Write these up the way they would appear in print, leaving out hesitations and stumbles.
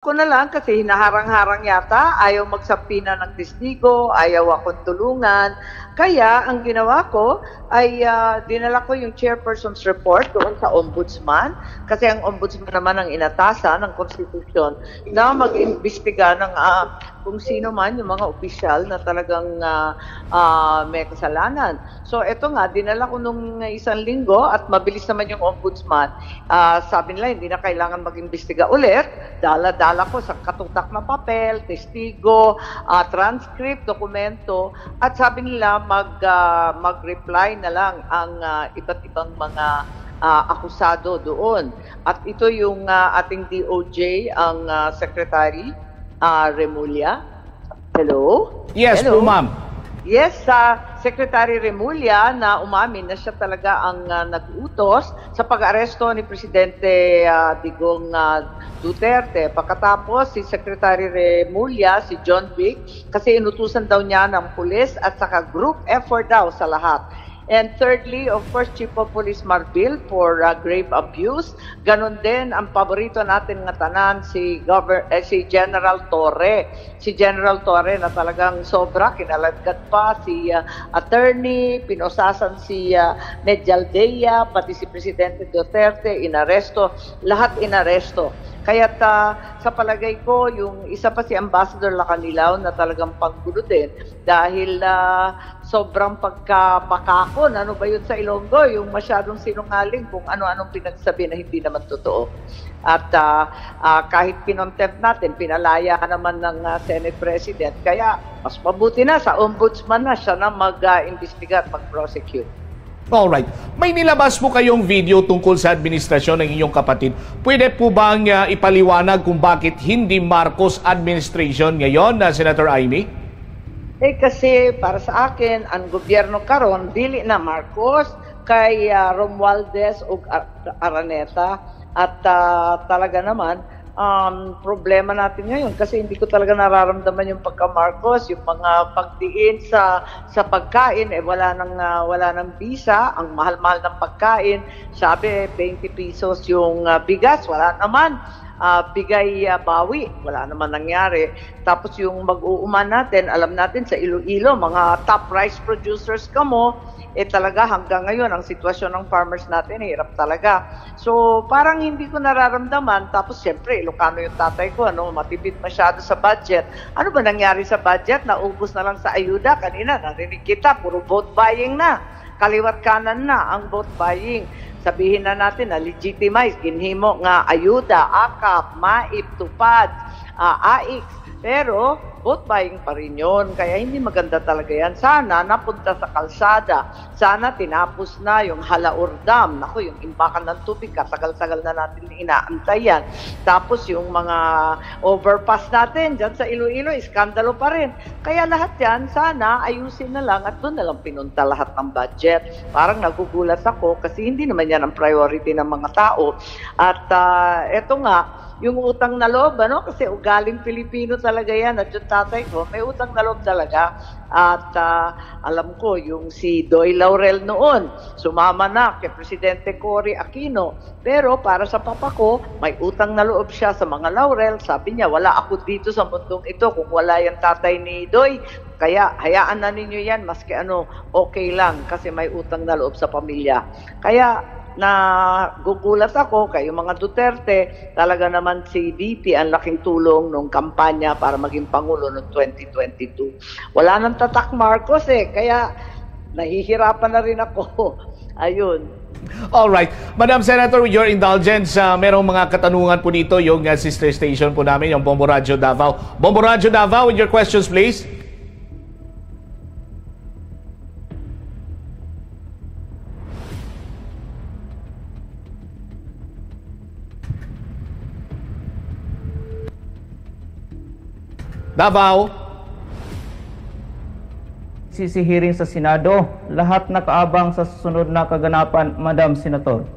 Ko na lang kasi hinaharang-harang yata, ayaw magsampina ng testigo, ayaw akong tulungan. Kaya ang ginawa ko ay dinala ko yung chairperson's report doon sa ombudsman kasi ang ombudsman naman ang inatasan ng konstitusyon na mag-imbestiga ng kung sino man yung mga opisyal na talagang may kasalanan. So ito nga, dinala ko nung isang linggo at mabilis naman yung ombudsman. Sabi nila hindi na kailangan mag-imbestiga ulit. Dala ko sa katutak na papel, testigo, transcript, dokumento, at sabi nila mag-reply na lang ang iba't ibang mga akusado doon. At ito yung ating DOJ, ang Secretary Remulla. Hello? Yes, Hello? po ma'am. Yes, Secretary Remulla na umamin na siya talaga ang nag-utos sa pag-aresto ni Presidente Digong Duterte. Pagkatapos si Secretary Remulla, si John Vic, kasi inutusan daw niya ng pulis at saka group effort daw sa lahat. And thirdly, of course, Chief of Police Marbil for grave abuse. Ganon din ang paborito natin nga tanan si General Torre. Si General Torre na talagang sobra, kinaladkad pa si attorney, pinosasan si Medialdea, pati si Presidente Duterte, inaresto, lahat inaresto. Kaya sa palagay ko, yung isa pa si Ambassador Lacanilaw na talagang panggulo din dahil sobrang pagkapakakon. Ano ba yun sa Ilonggo? Yung masyadong sinungaling kung ano-anong pinagsabi na hindi naman totoo. At kahit pinontempt natin, pinalaya naman ng Senate President. Kaya mas mabuti na sa ombudsman na siya na mag-imbestiga at mag-prosecute. Alright. May nilabas po kayong video tungkol sa administrasyon ng inyong kapatid. Pwede po bang ipaliwanag kung bakit hindi Marcos administration ngayon, Senator Amy? Kasi para sa akin, ang gobyerno karon dili na Marcos, kay Romualdez o Araneta. At talaga naman, problema natin ngayon kasi hindi ko talaga nararamdaman yung pagka-Marcos, yung mga pagdiin sa pagkain, wala nang visa, ang mahal-mahal ng pagkain, sabi 20 pesos yung bigas, wala naman. Bigay bawi, wala naman nangyari. Tapos yung mag-uuman natin, alam natin sa Iloilo, mga top rice producers kamo, talaga hanggang ngayon ang sitwasyon ng farmers natin hirap talaga. So parang hindi ko nararamdaman. Tapos siyempre Ilocano yung tatay ko, matipid masyado sa budget. Ano ba nangyari sa budget? Naubos na lang sa ayuda. Kanina narinig kita, puro vote buying na. Kaliwat kanan na ang vote buying. Sabihin na natin na legitimize, ginhimo nga ayuda, AKAP, MAIP, TUPAD, AIX. Pero vote buying pa rin yun. Kaya hindi maganda talaga yan. Sana napunta sa kalsada. Sana tinapos na yung Halaur Dam. Naku, yung imbakan ng tubig, katagal-tagal na natin inaantay yan. Tapos yung mga overpass natin dyan sa Iloilo, iskandalo pa rin. Kaya lahat yan, sana ayusin na lang at doon na lang pinunta lahat ng budget. Parang nagugulat ako kasi hindi naman yan ang priority ng mga tao. At eto nga, yung utang na loob, kasi ugaling Pilipino talaga yan. At yung tatay ko, may utang na loob talaga. At alam ko, yung si Doy Laurel noon, sumama na kay Presidente Cory Aquino. Pero para sa papa ko, may utang na loob siya sa mga Laurel. Sabi niya, wala ako dito sa mundong ito kung wala yung tatay ni Doy. Kaya hayaan na ninyo yan, maski okay lang kasi may utang na loob sa pamilya. Kaya gugulat ako kayo mga Duterte, talaga naman si VP ang laking tulong nung kampanya para maging Pangulo noong 2022. Wala nang tatak Marcos kaya nahihirapan na rin ako. Ayun. Alright. Madam Senator, with your indulgence, merong mga katanungan po dito, yung sister station po namin, yung Bombo Radio Davao. Bombo Radio Davao, with your questions please. Davao. Hearing sa Senado, lahat nakaabang sa susunod na kaganapan, Madam Senator.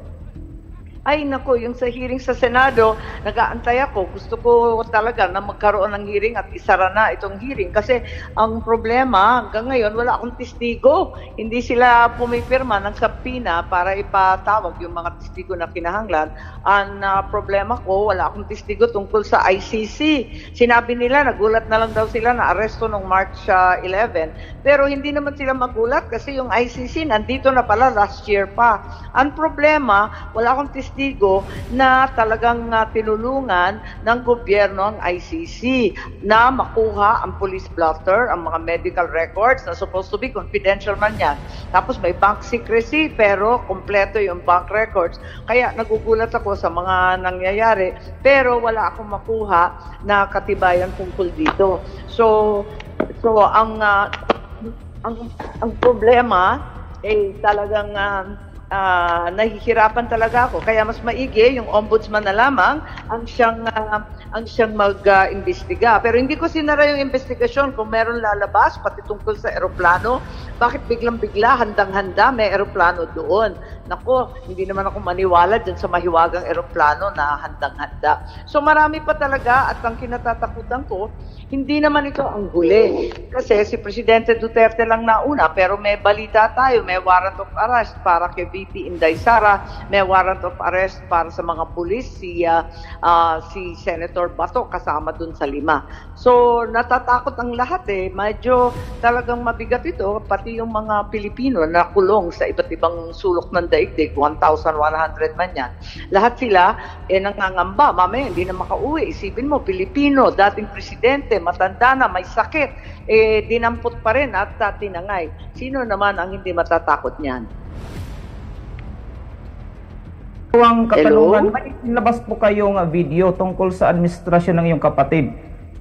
Ay nako, yung sa hearing sa Senado, nag-aantay ako. Gusto ko talaga na magkaroon ng hearing at isara na itong hearing. Kasi ang problema, hanggang ngayon, wala akong testigo. Hindi sila pumipirma ng subpoena para ipatawag yung mga testigo na kinahanglan. Ang problema ko, wala akong testigo tungkol sa ICC. Sinabi nila, nagulat na lang daw sila na aresto noong March 11. Pero hindi naman sila magulat kasi yung ICC nandito na pala last year pa. Ang problema, wala akong testigo na talagang tinulungan ng gobyerno ang ICC na makuha ang police blotter, ang mga medical records na supposed to be confidential man yan. Tapos may bank secrecy pero kompleto yung bank records. Kaya nagugulat ako sa mga nangyayari pero wala akong makuha na katibayan tungkol dito. So ang problema ay talagang nahihirapan talaga ako. Kaya mas maigi yung ombudsman na lamang ang siyang mag-imbestiga. Pero hindi ko sinara yung investigasyon kung meron lalabas pati tungkol sa eroplano. Bakit biglang-bigla, handang-handa, may eroplano doon? Nako, hindi naman ako maniwala dyan sa mahiwagang eroplano na handang-handa. So marami pa talaga at ang kinatatakutan ko, hindi naman ito ang huli. Kasi si Presidente Duterte lang nauna pero may balita tayo, may warrant of arrest para kay VP Inday Sara, may warrant of arrest para sa mga pulis, si Senator Bato kasama dun sa 5. So natatakot ang lahat medyo talagang mabigat ito, pati yung mga Pilipino na kulong sa iba't ibang sulok ng daigdig, 1,100 man yan. Lahat sila nangangamba, mamaya hindi na makauwi. Isipin mo, Pilipino, dating presidente, matanda na, may sakit, dinampot pa rin at tinangay. Sino naman ang hindi matatakot niyan? Ang katanungan, may labas po kayong video tungkol sa administrasyon ng iyong kapatid.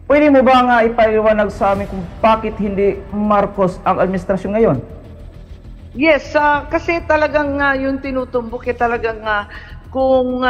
Pwede mo ba nga ipaliwanag sa amin kung bakit hindi Marcos ang administrasyon ngayon? Yes, kasi talagang yung tinutumbok talagang kung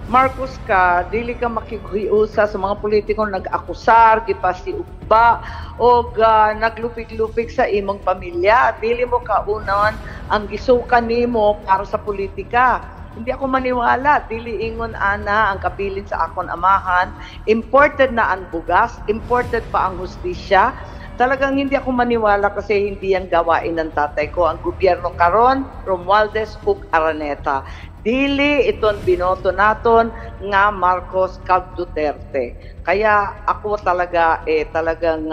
Marcos ka, dili ka makikiusa sa mga politikong nag-akusar, gipasiugba, o naglupig-lupig sa imong pamilya. Dili mo kaunon ang gisukan nimo para sa politika. Hindi ako maniwala, dili ingon ana ang kabilin sa akon amahan, imported na ang bugas, imported pa ang hustisya. Talagang hindi ako maniwala kasi hindi yan gawain ng tatay ko. Ang gobyerno karon, Romualdez ug Araneta. Dili iton binoto naton nga Marcos kag Duterte. Kaya ako talaga talagang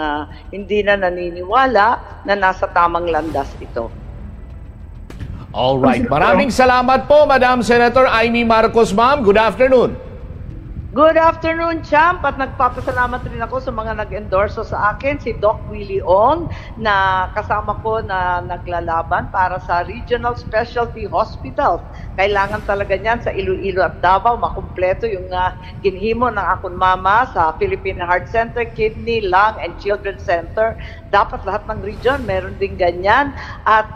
hindi na naniniwala na nasa tamang landas ito. All right. Maraming salamat po, Madam Senator Amy Marcos, ma'am. Good afternoon. Good afternoon, Champ. At nagpapasalamat rin ako sa mga nag-endorso sa akin, si Doc Willie Ong, na kasama ko na naglalaban para sa Regional Specialty Hospitals. Kailangan talaga niyan sa Iloilo at Davao, makumpleto yung ginhimo ng akong mama sa Philippine Heart Center, Kidney, Lung, and Children's Center. Dapat lahat ng region meron din ganyan. At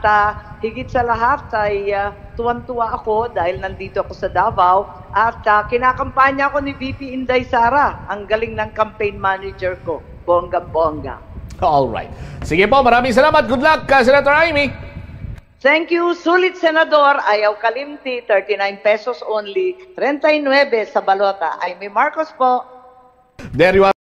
higit sa lahat ay tuwan-tuwa ako dahil nandito ako sa Davao at kinakampanya ko ni VP Inday Sara. Ang galing ng campaign manager ko. Bongga-bongga. All right. Sige po, maraming salamat. Good luck, Senator Amy. Thank you. Sulit, Senador. Ayaw kalimti. 39 pesos only. 39 sa balota. Amy Marcos po. There you are.